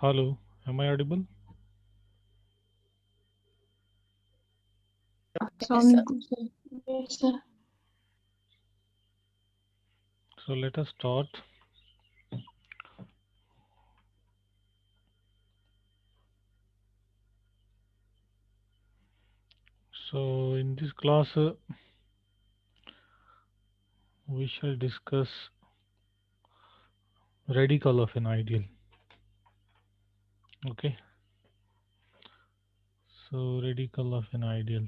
Hello, am I audible? Assalamualaikum, sir. Yes, sir. So let us start. So in this class, we shall discuss radical of an ideal. Okay. So radical of an ideal.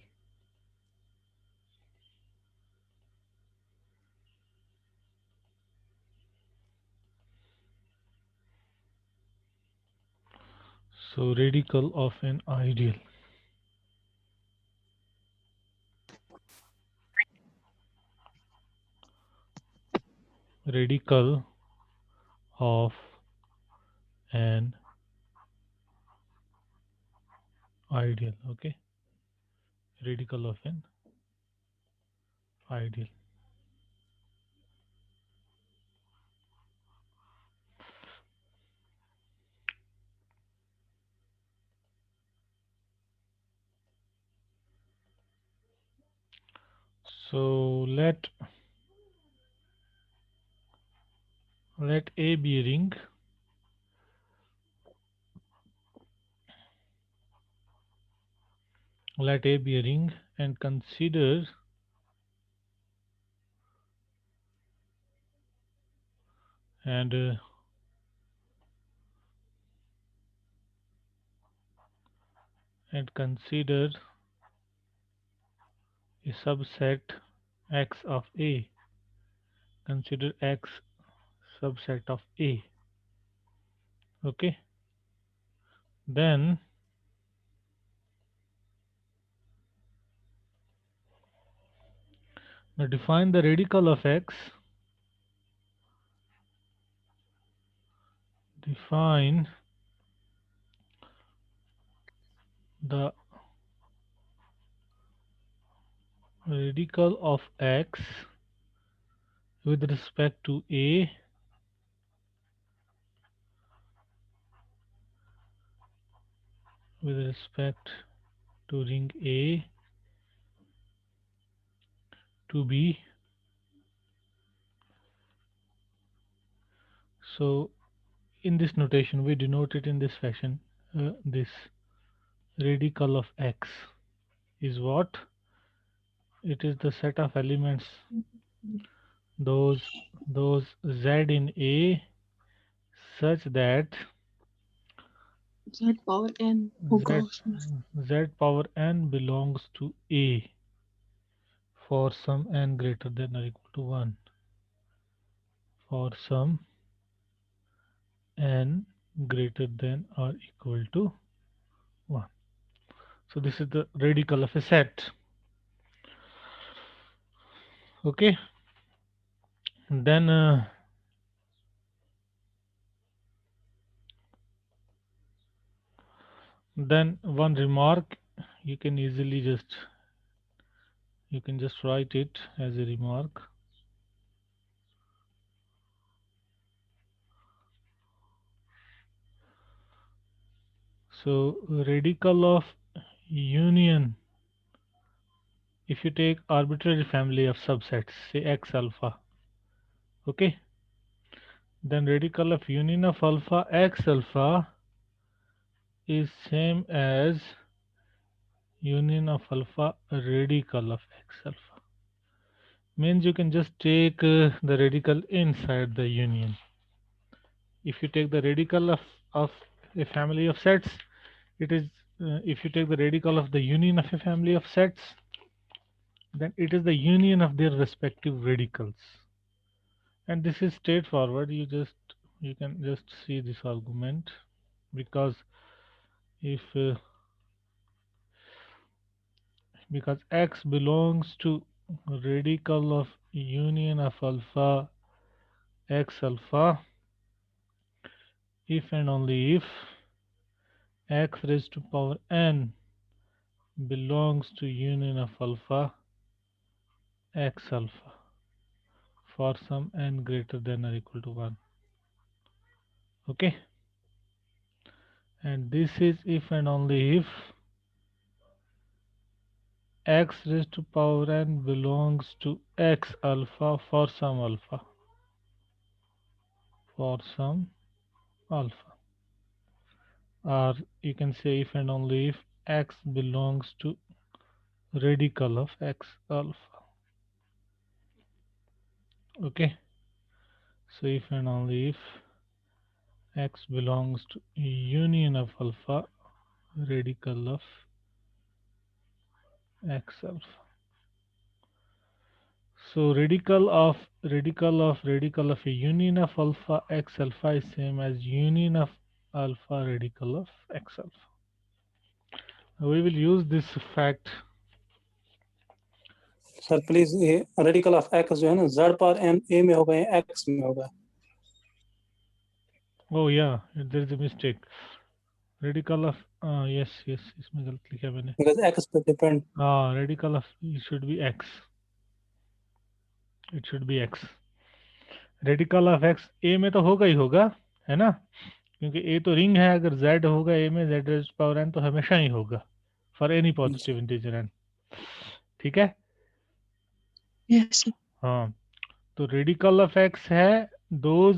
So radical of an ideal. Radical of an ideal. Okay. Radical of an ideal. So let A be a ring. Let A be a ring and consider and and consider a subset X of A. Consider X subset of A. Okay. Then now define the radical of X. Define the radical of X with respect to A with respect to ring A to B. So in this notation we denote it in this fashion. This radical of X is what? It is the set of elements those Z in A such that Z power N. Oh Z gosh. Z power n belongs to A for some n greater than or equal to 1. For some n greater than or equal to 1. So this is the radical of a set. Okay. Then one remark you can easily just write it as a remark. So radical of union If you take arbitrary family of subsets, say X alpha, okay, then radical of union of alpha X alpha is same as union of alpha radical of X alpha. Means you can just take the radical inside the union. If you take the radical of a family of sets, it is if you take the radical of the union of a family of sets, then it is the union of their respective radicals. And this is straightforward. You can just see this argument, because if because X belongs to radical of union of alpha X alpha if and only if X raised to power n belongs to union of alpha X alpha for some n greater than or equal to 1. Okay, and this is if and only if X raised to power n belongs to X alpha for some alpha, for some alpha, or you can say if and only if X belongs to radical of X alpha. Okay, so if and only if X belongs to union of alpha radical of X alpha. So radical of a union of alpha X alpha is same as union of alpha radical of X alpha. We will use this fact. Sir please ये radical of x जो है ना Z power N A में होगा या x में होगा? Oh yeah, there is a mistake. Radical of yes, इसमें गलत लिखा मैंने. बिकॉज़ एक्स पे depend. Radical of it should be x. It should be x. Radical of x a में तो होगा ही होगा, है ना, क्योंकि a तो रिंग है. अगर z होगा a में, z raise to power n तो हमेशा ही होगा for any positive integer n. ठीक है. Yes, sir. हाँ, तो रेडिकल ऑफ x है those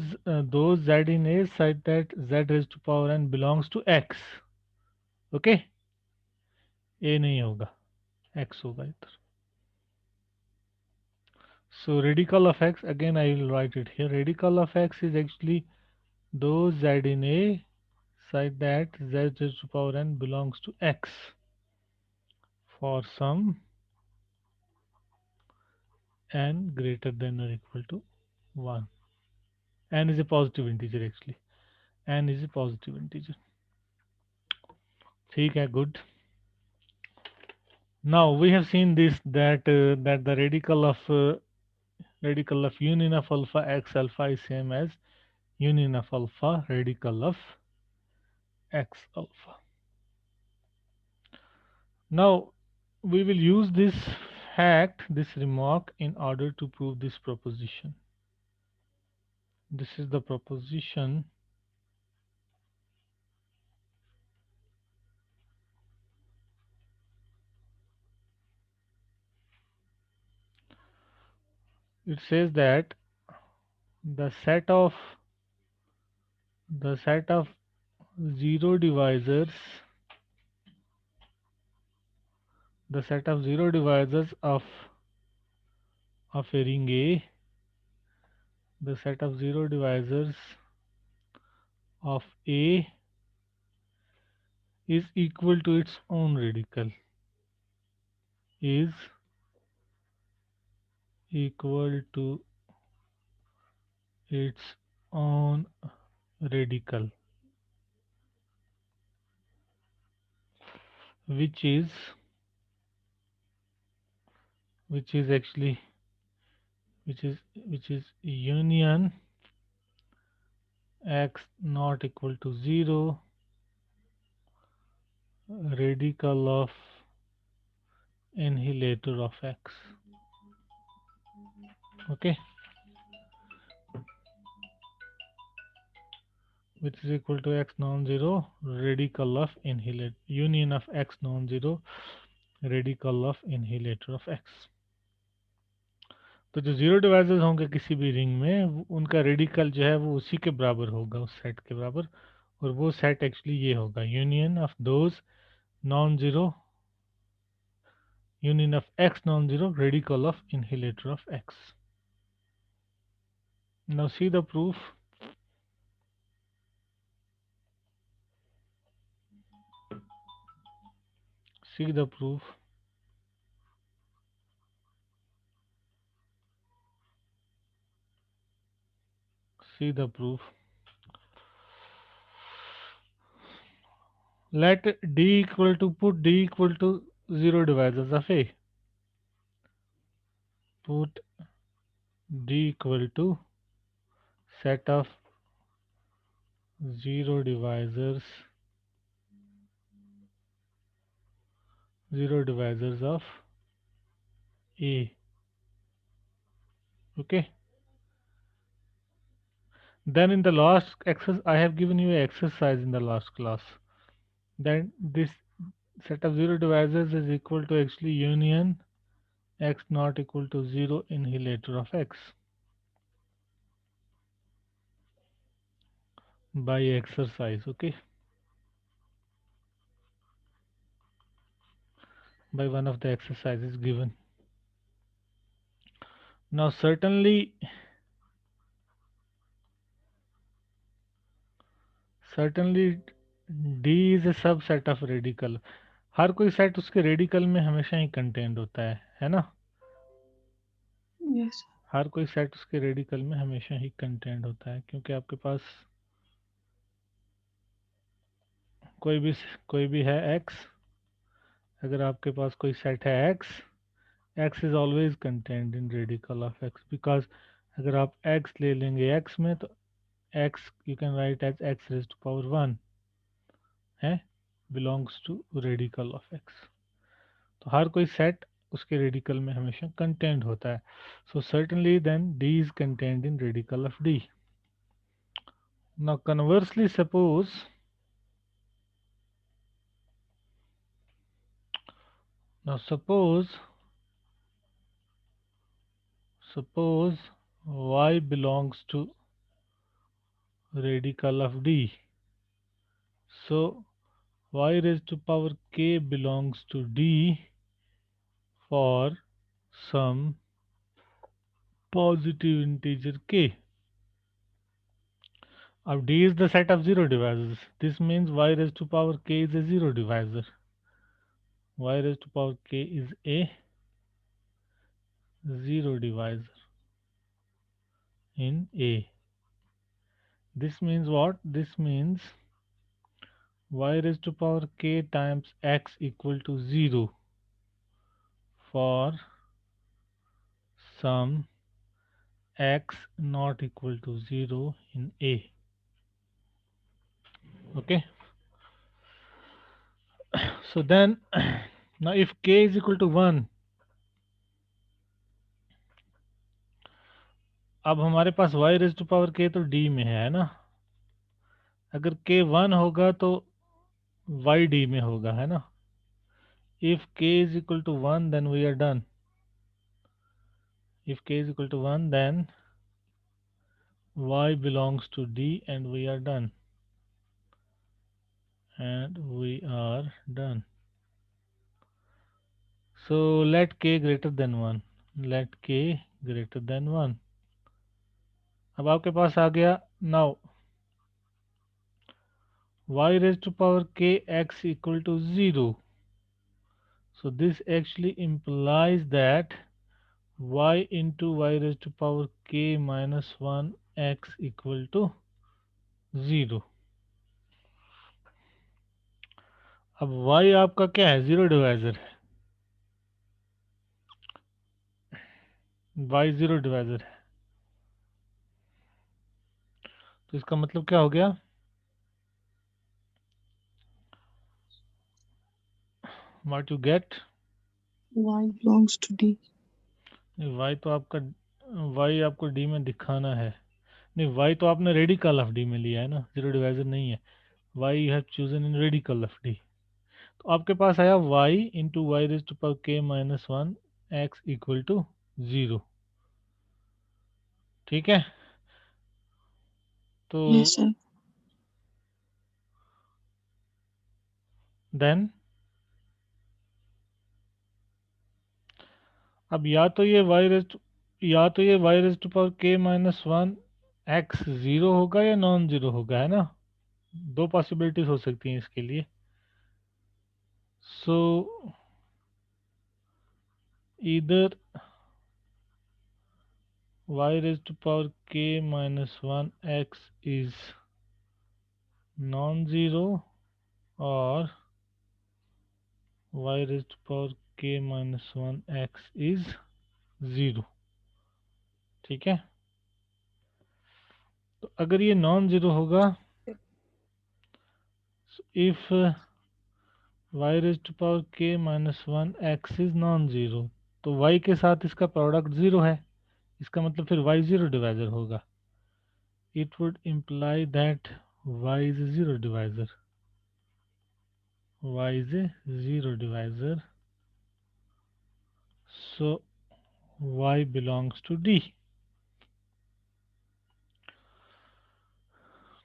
z in a such that z raised to power n belongs to x. Okay, a नहीं होगा, x होगा इधर. So radical of x, again I will write it here. Radical of x is actually those z in a such that z raised to power n belongs to x for some n greater than or equal to 1. N is a positive integer actually. N is a positive integer. ठीक है, good. Now we have seen this that that the radical of union of alpha x alpha is same as union of alpha radical of x alpha. Now we will use this fact, this remark, in order to prove this proposition. This is the proposition. It says that the set of zero divisors, the set of zero divisors of a ring A, the set of zero divisors of A is equal to its own radical, is equal to its own radical, which is actually which is union x not equal to 0 radical of annihilator of x. Okay, which is equal to x non-zero radical of annihilate union of x non-zero radical of annihilator of x. तो जो zero divisors होंगे किसी भी ring में उनका radical जो है वो उसी के बराबर होगा, उस सेट के बराबर, और वो सेट एक्चुअली ये होगा union of those non zero, union of x non-zero radical of inhalator of x. Now see the proof. See the proof. See the proof. Let d equal to, put d equal to 0 divisors of a. Put d equal to set of 0 divisors, 0 divisors of a. Okay. Then in the last exercise, I have given you an exercise in the last class. Then this set of 0 divisors is equal to actually union x not equal to 0 inhalator of x by exercise. Okay, by one of the exercises given. Now certainly D is a subset of radical. हर कोई set उसके radical में हमेशा ही content होता है ना? Yes. हर कोई set उसके radical में हमेशा ही कंटेंट होता है, क्योंकि आपके पास कोई भी है x, अगर आपके पास कोई सेट है x is always contained in radical of x, because अगर आप x ले लेंगे x में तो x you can write as x raised to power 1 है, belongs to radical of x. तो हर कोई सेट उसके रेडिकल में हमेशा कंटेंट होता है. So certainly then D is contained in radical of D. Now conversely, suppose y belongs to radical of D. So y raised to power k belongs to D for some positive integer k. Now D is the set of zero divisors. This means y raised to power k is a zero divisor. Y raised to power k is a zero divisor in A. This means what? This means y raised to power k times x equal to 0 for some x not equal to 0 in A. Okay. So then now if k is equal to 1, अब हमारे पास y raised to power k तो d में है ना, अगर k 1 होगा तो y d में होगा, है ना. If k is equal to 1 then we are done. If k is equal to 1 then y belongs to d and we are done. And we are done. So let k greater than 1. Let k greater than 1. अब आपके पास आ गया now y raised to power k x equal to 0. So this actually implies that y into y raised to power k minus 1 x equal to 0. अब y आपका क्या है? Zero divisor है. y zero divisor है, तो इसका मतलब क्या हो गया? What you get? Y belongs to D. y तो आपका y आपको d में दिखाना है. नहीं, y तो आपने रेडिकल ऑफ d में लिया है ना, जीरो डिवाइजर नहीं है. y you have chosen in radical of d. तो आपके पास आया y into y raise to power k minus one x equal to 0। ठीक है, तो Yes, sir. देन अब या तो ये y raise to power k minus one x zero होगा या नॉन ज़ीरो होगा, है ना। दो पॉसिबिलिटीज हो सकती हैं इसके लिए। सो इधर y raised to power k minus 1 x is non-zero, or y raised to power k minus 1 x is 0। ठीक है, तो अगर ये नॉन ज़ीरो होगा, if y raised to power k minus 1 x is non zero, तो y के साथ इसका प्रोडक्ट ज़ीरो है, इसका मतलब फिर y ज़ीरो डिवाइजर होगा। It would imply that y is a zero divisor, y is a zero divisor, so y belongs to D।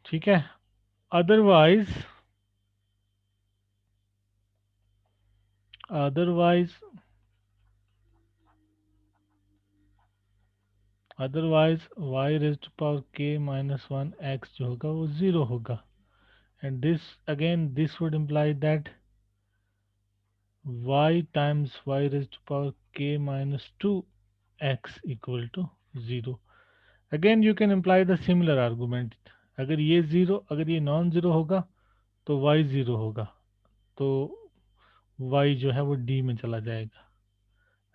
ठीक है, otherwise otherwise otherwise y raise to power k minus one x जो होगा वो zero होगा, and this would imply that y times y raise to power k minus two x equal to 0। Again you can imply the similar argument, अगर ये non zero होगा तो y zero होगा, तो y जो है वो d में चला जाएगा।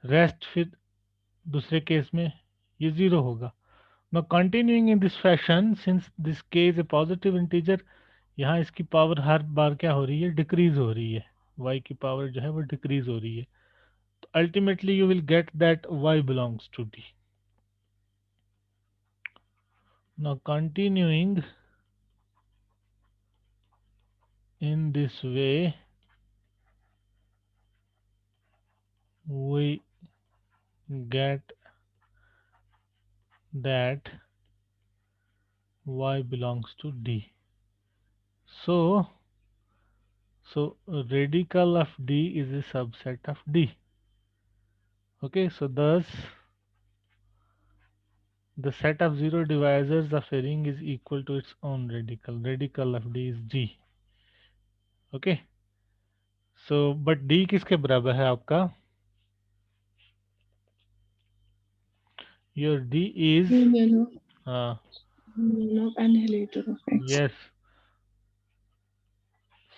रेस्ट फिर दूसरे केस में ये ज़ीरो होगा। Now continuing in this fashion, since this k is a positive integer, यहाँ इसकी पावर हर बार क्या हो रही है, डिक्रीज हो रही है, y की पावर जो है वो डिक्रीज हो रही है, तो ultimately you will get that y belongs to D। Now continuing in this way, we get that y belongs to D। So radical of D is a subset of D। Okay, so thus the set of zero divisors of a ring is equal to its own radical. Radical of D is D। Okay, so but D किसके बराबर है आपका? Your D is Union of annihilator of X. yes.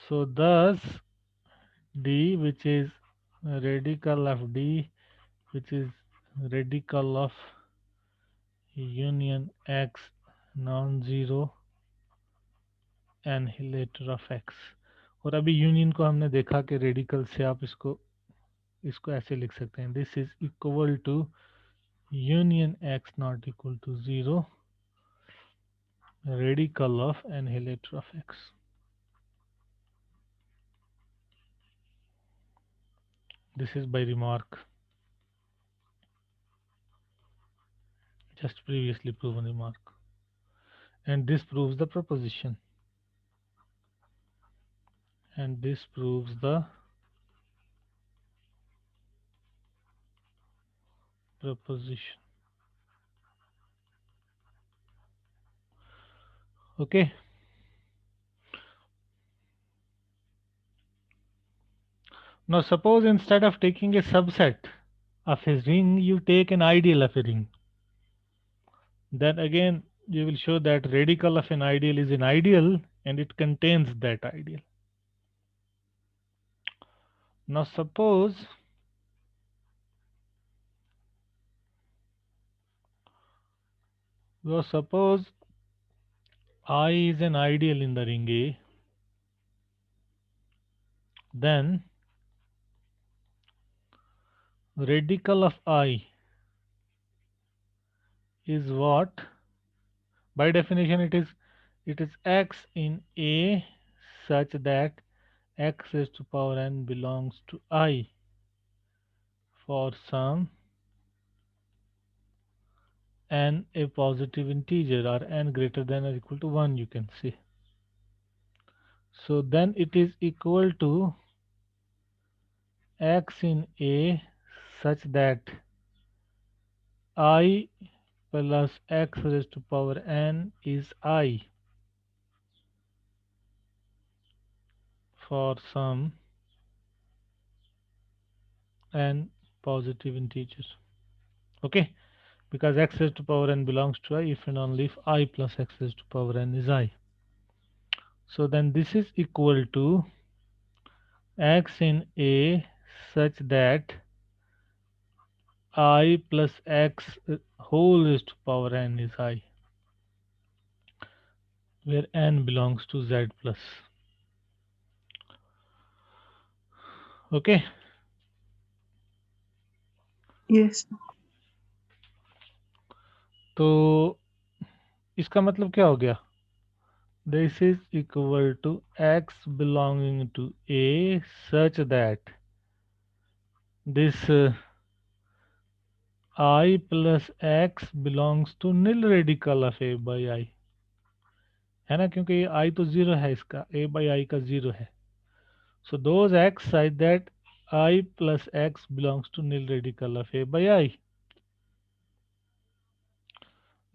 So thus D, which is radical of D, which is radical of union X non-zero annihilator of X। और अभी union को हमने देखा कि रेडिकल से आप इसको ऐसे लिख सकते हैं, this is equal to union x not equal to 0 radical of annihilator of x। This is by remark, just previously proven remark, and this proves the proposition, and this proves the proposition। Okay, now suppose instead of taking a subset of a ring you take an ideal of a ring, then again you will show that radical of an ideal is an ideal and it contains that ideal। Now suppose I is an ideal in the ring A, then radical of I is what? By definition it is x in A such that x raised to power n belongs to I for some n a positive integer or n greater than or equal to 1, you can say. So then it is equal to x in a such that I plus x raised to power n is I for some n positive integer. Okay, because x raised to power n belongs to I if and only if I plus x raised to power n is I. So then this is equal to x in a such that I plus x whole raised to power n is I, where n belongs to z plus. Okay, Yes. तो इसका मतलब क्या हो गया? This is equal to x belonging to a such that this I plus x belongs to nil radical of a by I, है ना, क्योंकि ये I तो जीरो है, इसका a by I का जीरो है. So those x such that I plus x belongs to nil radical of a by I.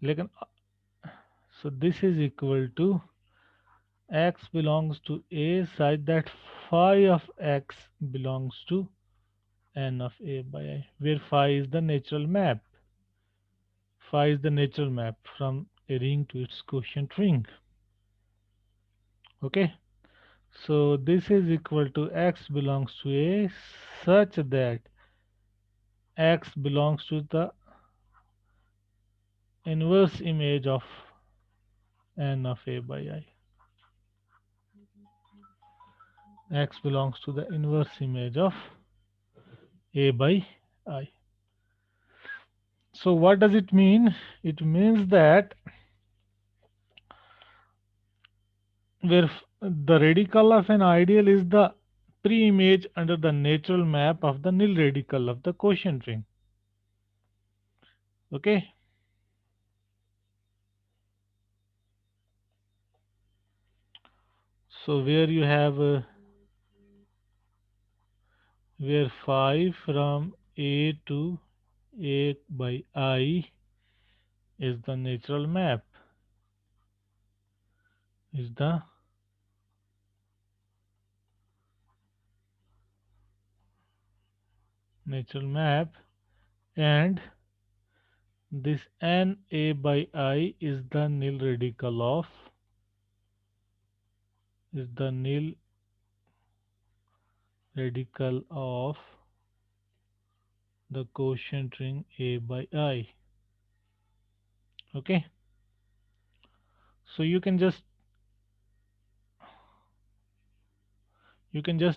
लेकिन so this is equal to x belongs to a such that phi of x belongs to n of a by I, where phi is the natural map. Phi is the natural map from a ring to its quotient ring. Okay, so this is equal to x belongs to a such that x belongs to the inverse image of n of a by I. X belongs to the inverse image of a by I. So what does it mean? It means that where the radical of an ideal is the pre-image under the natural map of the nil radical of the quotient ring. Okay. So where you have where phi from a to a by I is the natural map, is the natural map, and this n a by I is the nil radical of the quotient ring a by I. Okay, so you can just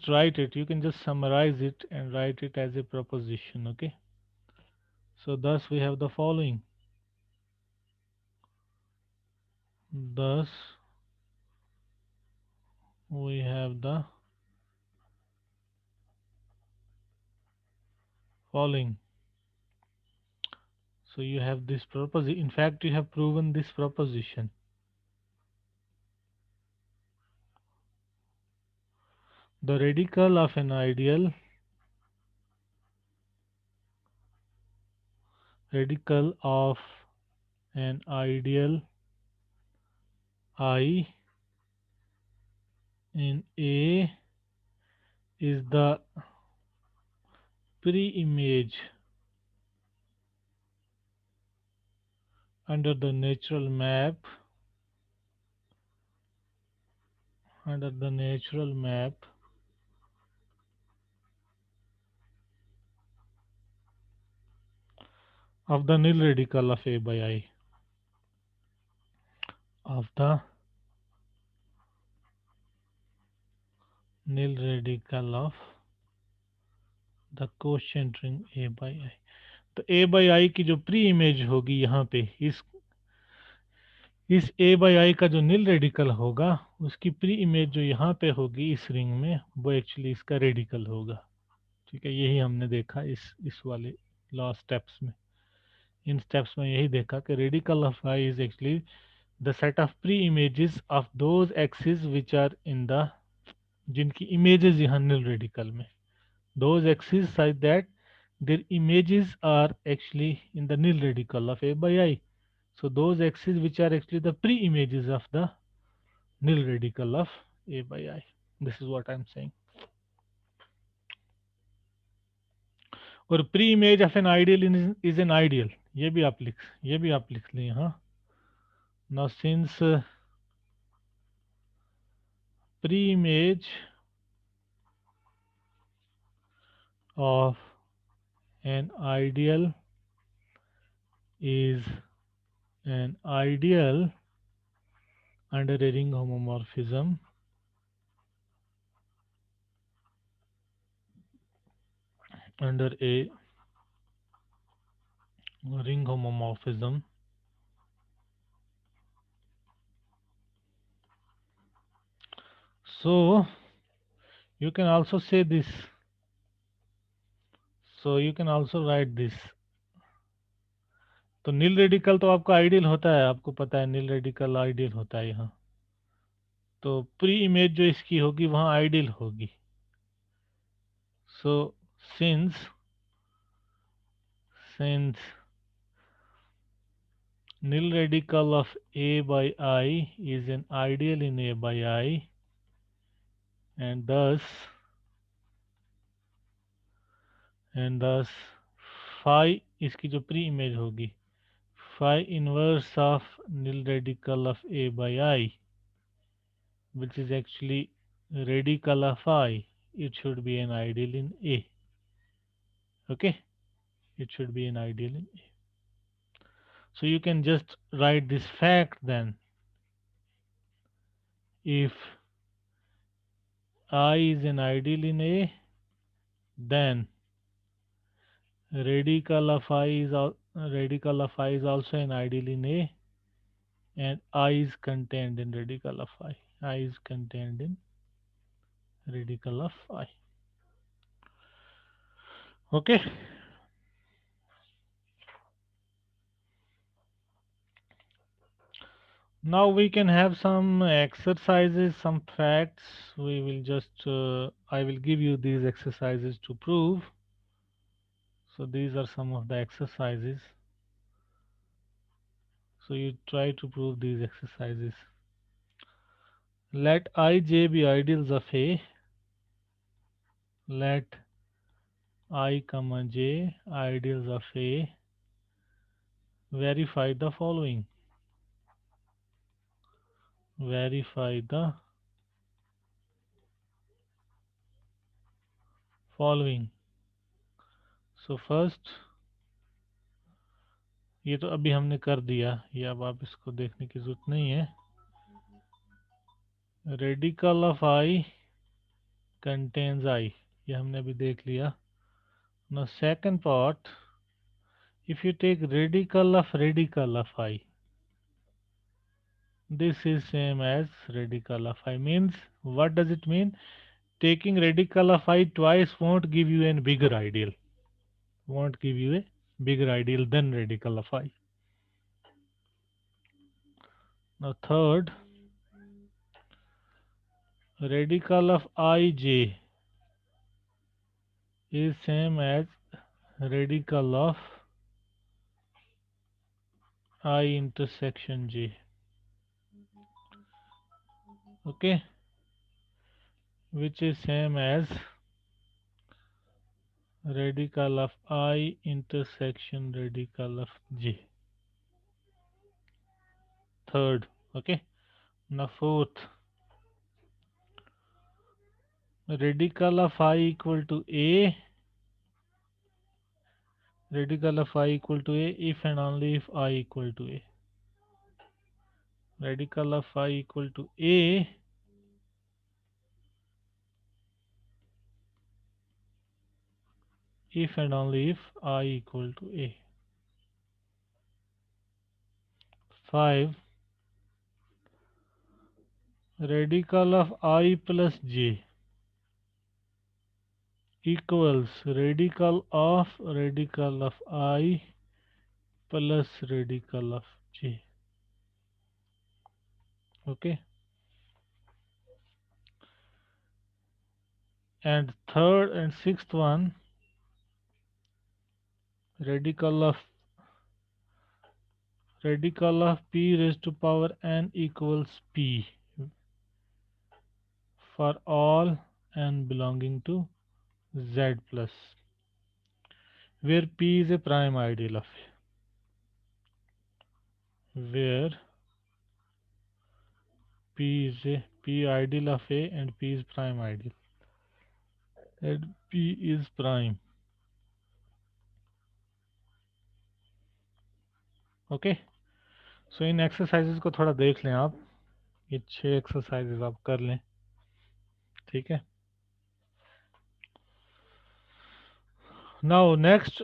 write it, you can just summarize it and write it as a proposition. Okay, so thus we have the following. Thus we have the following. So you have this proposition. In fact, you have proven this proposition. The radical of an ideal I in A is the pre-image under the natural map of the nil radical of A by I, of the nil radical of the quotient ring A by I. तो A by I की जो pre image होगी यहाँ पे, इस a by I का जो नील radical होगा उसकी प्री इमेज जो यहाँ पे होगी इस रिंग में वो एक्चुअली इसका रेडिकल होगा। ठीक है, यही हमने देखा इस वाले लास्ट स्टेप्स में। इन स्टेप्स में यही देखा कि radical of I is actually the set of preimages of those axes which are in the, जिनकी इमेजेस यहाँ नील रेडिकल में, those axes such that their images are actually in the nil radical of a by I. So those axes which are actually the pre-images of the nil radical of a by I. This is what I am saying. और pre image of an ideal is an ideal, ये भी आप लिख लें यहाँ। Now since pre image of an ideal is an ideal under a ring homomorphism, under a ring homomorphism, so you can also say this, so you can also write this. तो नील radical तो आपका ideal होता है, आपको पता है नील radical ideal होता है यहाँ, तो प्री इमेज जो इसकी होगी वहाँ आइडियल होगी। So since nil radical of a by I is an ideal in a by I, and thus phi इसकी जो प्री इमेज होगी phi inverse of nil radical of a by I, which is actually radical of I, it should be an ideal in A. Okay, it should be an ideal in A. So you can just write this fact then. If I is an ideal in A, then radical of I is also an ideal in A, and I is contained in radical of I. I is contained in radical of I. Okay. Now we can have some exercises, some facts. We will just, I will give you these exercises to prove. So these are some of the exercises. So you try to prove these exercises. Let ij be ideals of A. Let I comma j ideals of A. Verify the following. Verify the following. So first, ये तो अभी हमने कर दिया, ये अब आप इसको देखने की जरूरत नहीं है। रेडिकल ऑफ आई कंटेन्स आई, ये हमने अभी देख लिया। Now second part, if you take radical of I, this is same as radical of I. Means what does it mean? Taking radical of I twice won't give you a bigger ideal, won't give you a bigger ideal than radical of I. Now third, radical of ij is same as radical of I intersection j. Okay, which is same as radical of I intersection radical of j. Third. Okay, now fourth, radical of I equal to A, radical of I equal to A if and only if I equal to A. Radical of I equal to A if and only if I equal to A. 5. radical of I plus j equals radical of I plus radical of j. Okay, and third and sixth one, radical of p raised to power n equals p for all n belonging to z plus, where p is a prime ideal of A, where p is a p ideal of A and p is prime ideal, and p is prime. Okay, so in exercises को थोड़ा देख लें आप, ये 6 exercises आप कर लें, ठीक है। Now next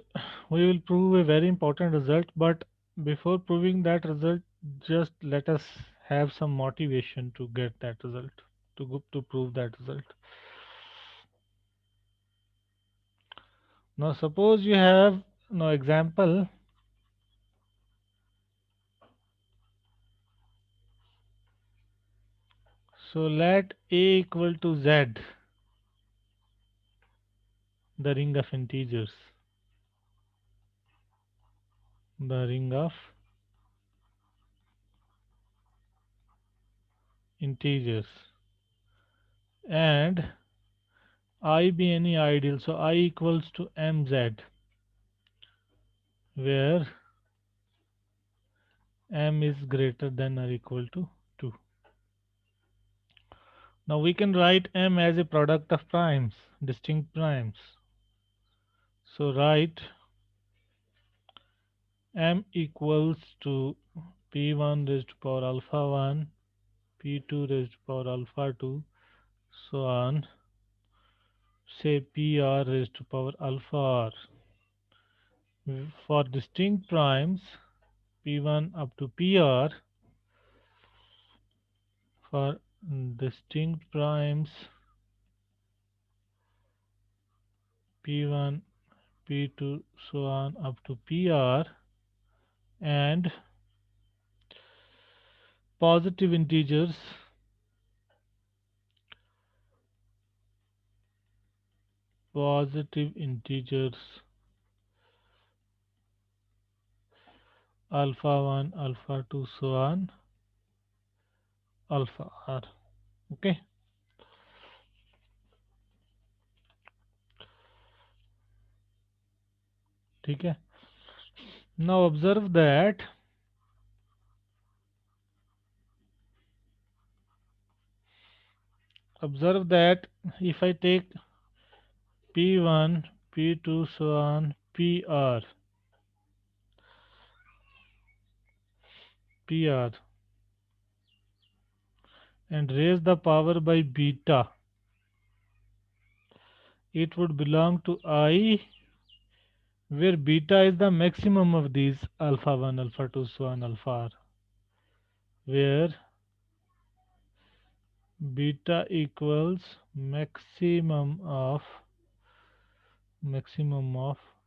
we will prove a very important result, but before proving that result just let us have some motivation to get that result, to prove that result. Now suppose you have no example. So let A equal to Z, the ring of integers, the ring of integers, and I be any ideal, so I equals to mz, where m is greater than or equal to 2. Now we can write m as a product of primes, distinct primes. So write m equals to p1 raised to power alpha 1, p2 raised to power alpha 2, so on, say pr raised to power alpha r. For distinct primes p1 up to pr, for distinct primes p1, p2, so on up to pr, and positive integers alpha 1, alpha 2, so on alpha r. Okay, ठीक है. Now observe that if I take p1, p2, so on pr and raise the power by beta, it would belong to I, where beta is the maximum of these alpha 1, alpha 2, so on alpha r, where beta equals maximum of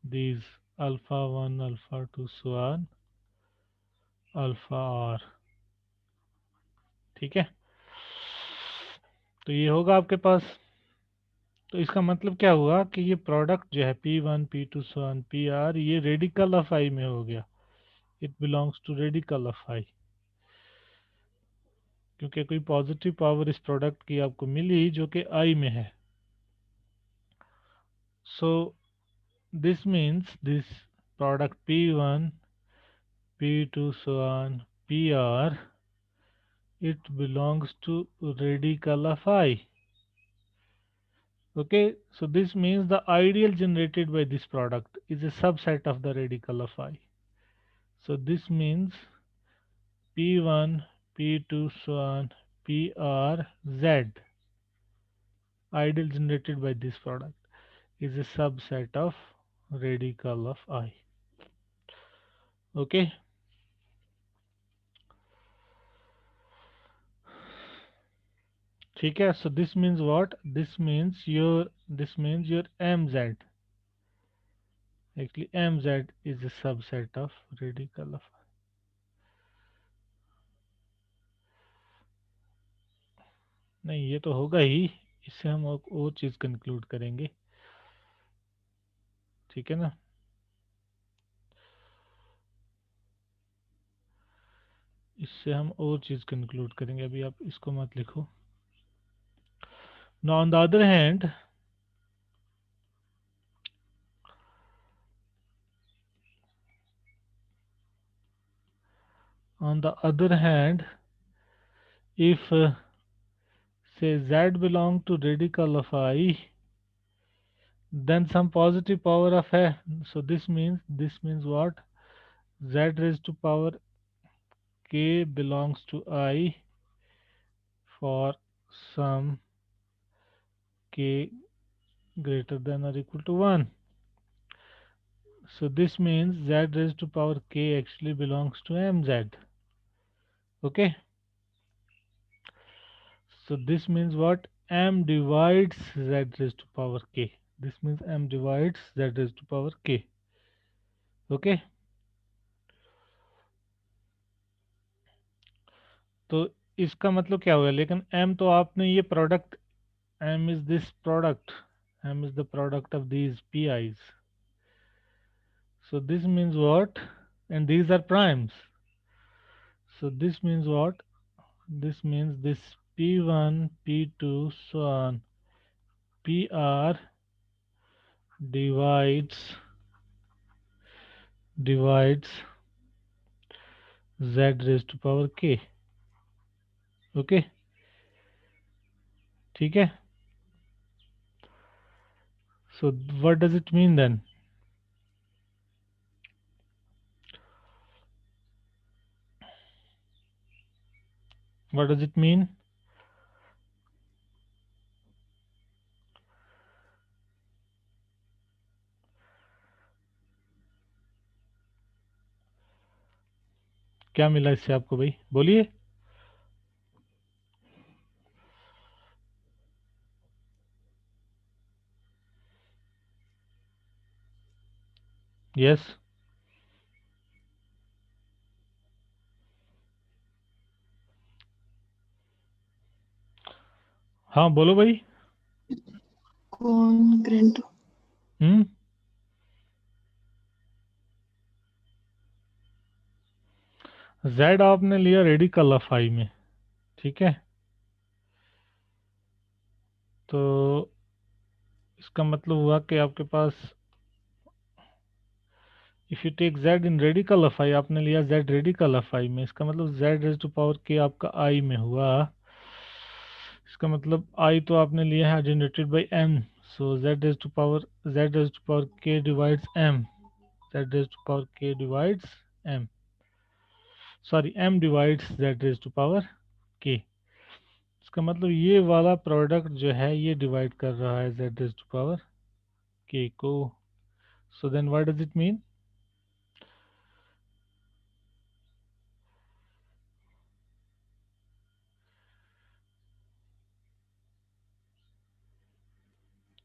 these alpha 1, alpha 2, so on alpha r. ठीक है, तो ये होगा आपके पास. तो इसका मतलब क्या हुआ कि ये प्रोडक्ट जो है p1, p2, so on pr, ये रेडिकल ऑफ i में हो गया. It belongs to radical of i, क्योंकि कोई पॉजिटिव पावर इस प्रोडक्ट की आपको मिली जो कि i में है. So this means this product p1, p2, so on pr, it belongs to radical of i. Okay, so this means the ideal generated by this product is a subset of the radical of i. So this means p1, p2, so on pr z, ideal generated by this product, is a subset of radical of I. Okay, ठीक है. So this means what? This means your mz. Actually, mz is a subset of radical of. नहीं, ये तो होगा ही. इससे हम और चीज कंक्लूड करेंगे. ठीक है ना. इससे हम और चीज कंक्लूड करेंगे. अभी आप इसको मत लिखो. Now on the other hand, if say z belong to radical of I, then some positive power of a. So this means what? Z raised to power k belongs to I for some k greater than or equal to 1. So this means z raised to power k actually belongs to mz. Okay. So this means what? M divides z raised to power k. This means m divides z raised to power k. Okay. तो इसका मतलब क्या हुआ? लेकिन m तो आपने ये product, m is this product, m is the product of these pi's. So this means what? And these are primes. So this means what? This means this p1, p2, so on, pr divides z raised to power k. Okay. ठीक है. So what does it mean then? What does it mean? क्या मिला इससे आपको भाई? बोलिए. Yes. हाँ बोलो भाई. Congruent. Z आपने लिया रेडिकल ऑफ आई में. ठीक है. तो इसका मतलब हुआ कि आपके पास if you take z in radical of I, आपने लिया z रेडिकल ऑफ आई में, इसका मतलब z raise to power k आपका i में हुआ. इसका मतलब i तो आपने लिया है generated by m. So z raise to power k divides m. z raise to power k divides m. Sorry, m divides z raise to power k. इसका मतलब ये वाला प्रोडक्ट जो है ये डिवाइड कर रहा है z raise to power k को. So then what does it mean?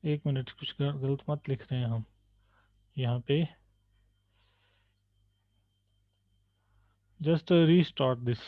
एक मिनट, कुछ गलत मत लिख रहे हैं हम यहाँ पे. Just restart this.